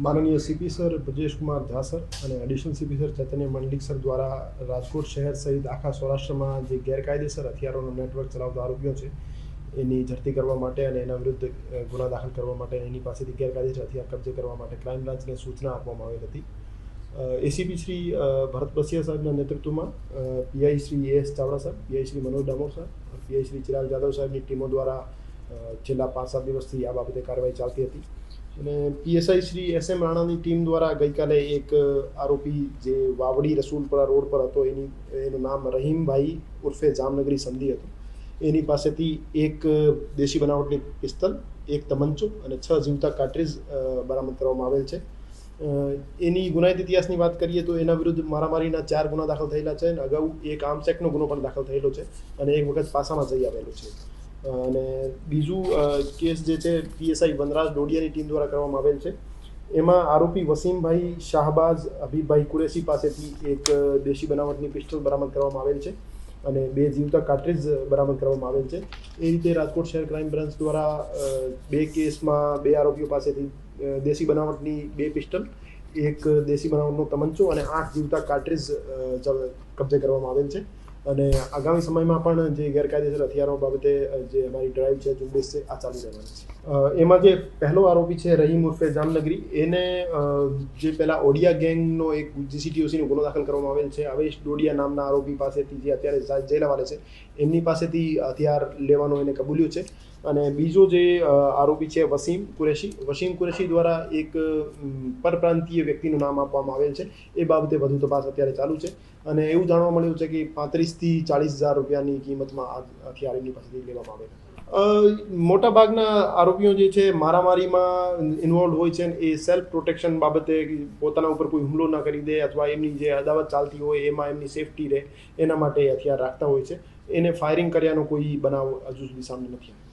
माननीय CP sir Brajesh Kumar Jha sir અને additional CP sir ચૈતન્ય મંડલિક sir દ્વારા રાજકોટ શહેર સહિત આખા સૌરાષ્ટ્રમાં જે ગેરકાયદેસર હથિયારોનું નેટવર્ક ચલાવતા આરોપીઓ છે એની ઝડપી કરવા માટે અને એના વિરુદ્ધ ગુના દાખલ કરવા માટે એની પાસેથી ગેરકાયદેસર હથિયાર કબજે કરવા માટે ક્રાઇમ બ્રાન્ચને સૂચના આપવામાં આવેલ હતી। એસીપી શ્રી ભરત બસિયા સાહેબના નેતૃત્વમાં પીઆઈ શ્રી એસ ચાવડા સાહેબ, પીઆઈ શ્રી મનોજ ડામોર સાહેબ, પીઆઈ શ્રી ચિરાગ જાદવ સાહેબની ટીમો દ્વારા છેલ્લા 5-7 દિવસથી આ બાબતે કાર્યવાહી ચાલતી હતી અને પીએસઆઈ શ્રી એસએમ રાણાની ટીમ દ્વારા ગઈકાલે એક આરોપી જે વાવડી રસુલપરા રોડ પર હતો એનું નામ રહીમભાઈ ઉર્ફે જામનગરી સંધી હતું। એની પાસેથી એક દેશી બનાવટની પિસ્તલ, એક તમંચો અને 6 જીવતા કાર્ટ્રીજ બરામદ કરવામાં આવેલ છે। એની ગુનાહિત ઇતિહાસની વાત કરીએ તો એના વિરુદ્ધ મારામારીના 4 ગુના દાખલ થયેલા છે અને અગાઉ એક આર્મ્સ એક્ટનો ગુનો પણ દાખલ થયેલો છે અને એક વખત પાસામાં જઈ આવેલો છે। અને બીજું કેસ જે છે પીએસઆઈ વનરાજ ડોડિયાની ટીમ દ્વારા કરવામાં આવેલ છે। એમાં આરોપી વસીમભાઈ શાહબાઝ હબીબભાઈ કુરેશી પાસેથી એક દેશી બનાવટની પિસ્તોલ બરામદ કરવામાં આવેલ છે અને 2 જીવતા કાર્ટ્રીજ બરામદ કરવામાં આવેલ છે। એ રીતે રાજકોટ શહેર ક્રાઇમ બ્રાન્ચ દ્વારા 2 કેસમાં 2 આરોપીઓ પાસેથી દેશી બનાવટની 2 પિસ્તલ, એક દેશી બનાવટનો તમંચો અને 8 જીવતા કાર્ટ્રીજ કબજે કરવામાં આવેલ છે અને આગામી સમયમાં પણ જે ગેરકાયદેસર હથિયારો બાબતે જે અમારી ડ્રાઈવ છે, ઝુંબેશ છે, આ ચાલુ રહેવાની છે। એમાં જે પહેલો આરોપી છે રહીમ ઉર્ફે જામનગરી, એને જે પહેલાં ઓડિયા ગેંગનો એક જીસીટીઓસીનો ગુનો દાખલ કરવામાં આવેલ છે। હવેશ ડોડિયા નામના આરોપી પાસેથી જે અત્યારે જેલ હવાલે છે એમની પાસેથી હથિયાર લેવાનો એને કબૂલ્યું છે। અને બીજો જે આરોપી છે વસીમ કુરેશી દ્વારા એક પરપ્રાંતીય વ્યક્તિનું નામ આપવામાં આવેલ છે। એ બાબતે વધુ તપાસ અત્યારે ચાલુ છે અને એવું જાણવા મળ્યું છે કે 35,000 થી 40,000 રૂપિયાની કિંમતમાં આ હથિયાર એમની પાસેથી લેવામાં આવેલ। મોટાભાગના આરોપીઓ જે છે મારામારીમાં ઇન્વોલ્વ હોય છે એ સેલ્ફ પ્રોટેક્શન બાબતે પોતાના ઉપર કોઈ હુમલો ના કરી દે અથવા એમની જે અદાવત ચાલતી હોય એમાં એમની સેફટી રહે એના માટે હથિયાર રાખતા હોય છે। એને ફાયરિંગ કર્યાનો કોઈ બનાવ હજુ સુધી સામે નથી આવ્યો।